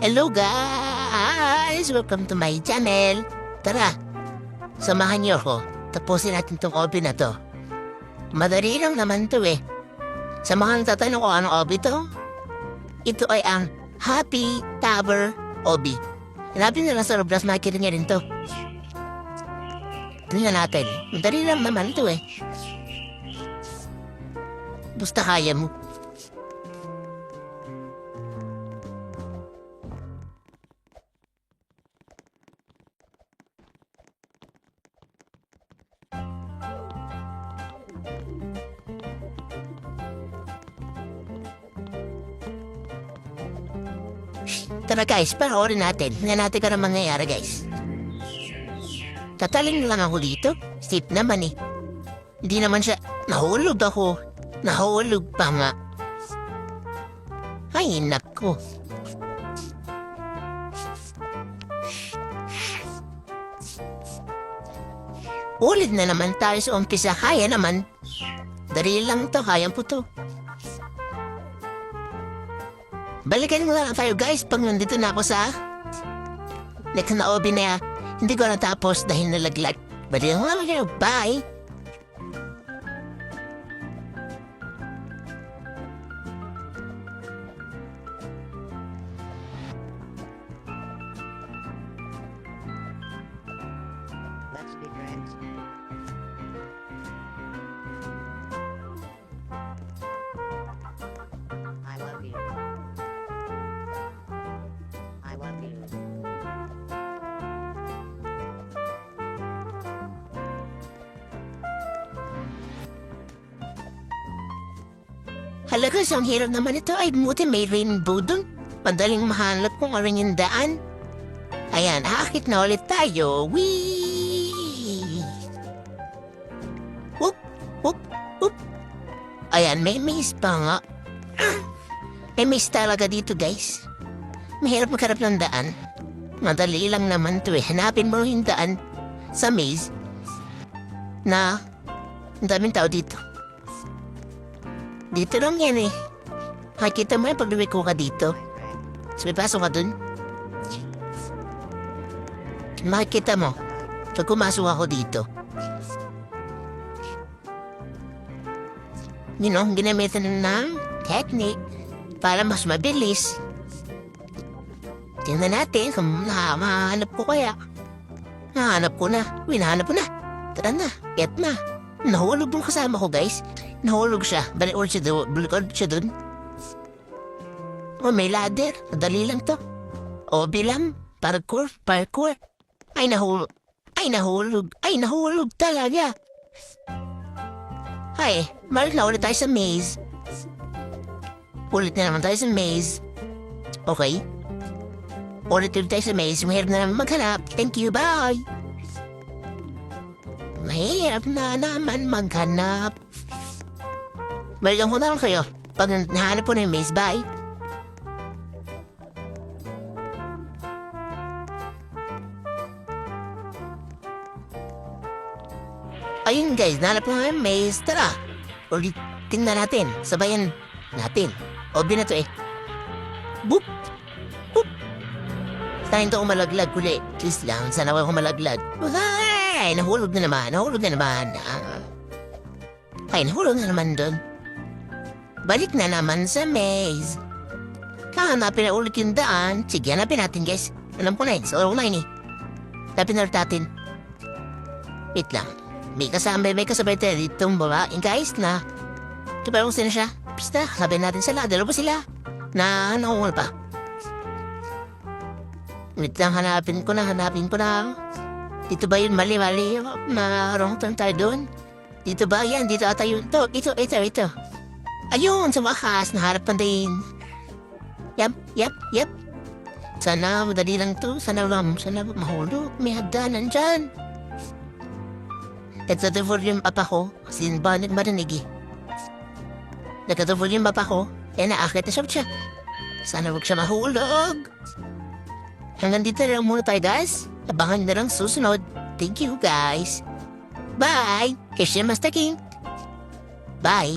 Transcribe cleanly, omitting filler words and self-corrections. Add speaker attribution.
Speaker 1: Hello guys! Welcome to my channel. Tara, samahan niyo ako. Tapusin natin tong obi na to. Madali lang naman to eh. Sa mga nagtatanong kung anong obi to, ito ay ang Happy Tower Obi. Hanapin na lang sa Roblox, makikita niya rin to. Tingnan natin. Madali lang naman to eh. Basta kaya mo. Tara guys, panoorin natin. Tingnan natin ka na mangyayari guys. Tataling lang ako dito. Safe naman eh. Hindi naman siya. Nahulog ako. Nahulog pa nga. Ay, nako. Ulit na naman tayo sa umpisa. Kaya naman. Dali lang to. Kaya po to. Balikan mo lang tayo guys pag nandito na ako sa next na obi na hindi ko natapos dahil nalaglag. Balikan mo lang kayo. Bye!
Speaker 2: Let's be friends. I love you. I love you.
Speaker 1: Halaga, ang hirap naman ito. Ay, buti may rainbow dun. Madaling mahanap kung ano yung daan. Ayan, aakit na ulit tayo. Whee! Whoop! Whoop! Whoop! Ayan, may maze pa nga. May maze talaga dito, guys. Mahirap magharap ng daan. Madali lang naman to eh. Hanapin mo yung daan sa maze na ang daming tao dito. Dito lang yan eh. Makikita mo yung pag-lumiko ka dito. So, may pasok ka dun. Makikita mo. Pag pumasok ako dito. You know, ginamitan ng technique para mas mabilis. Tingnan natin kung mahanap ko kaya. Nahanap ko na. Nahanap ko na. Tara na. Get na. Nahulog yung kasama ko, guys. Nahulog siya. Balik siya dun. Oh, may ladder. Madali lang to. Obi lang. Parkour. Ay, nahulog. Ay, nahulog talaga. Ay, malit na ulit tayo sa maze. Ulit na naman tayo sa maze. Okay. Ulit tayo sa maze. Mahirap na naman maghanap. Thank you, bye. Mahirap na naman maghanap. Balikan ko na lang kayo. Pag nahanap po na yung maze, bye. Ayun guys, nahanap na yung maze. Tara, ulit tingnan natin. Sabayan natin. Obi na to eh. Boop! Boop! Tayo to malaglag uli. Please lang, sana ako malaglag. Ay, nahulog na naman. Ay, nahulog na naman doon. Balik na naman sa maze. Kahanapin na ulit yung daan. Sige, hanapin natin guys. Alam ko na yun. So, na yun eh. Hanapin na natin. Wait lang. May kasabay tayo ditong babaeng guys na parang sino siya. Basta, sabihin natin sila. Dalawa sila. Na nakuha pa. Wait lang, hanapin ko na. Dito ba yun? Mali. Na wrong turn tayo doon. Dito ba? Yan, dito ata yun. Ito. Ayun, sa wakas, naharap pa din. Yep. Sana, madali lang to. Sana mahulog. May hagdanan dyan. Nagtatapol yung papa ko. Kasi ba nagmarinig eh. Nagtatapol yung papa ko. Kaya naakit na siya. Sana huwag siya mahulog. Hanggang dito na lang muna tayo guys. Abangan na lang susunod. Thank you guys. Bye. Kasi Master King. Bye.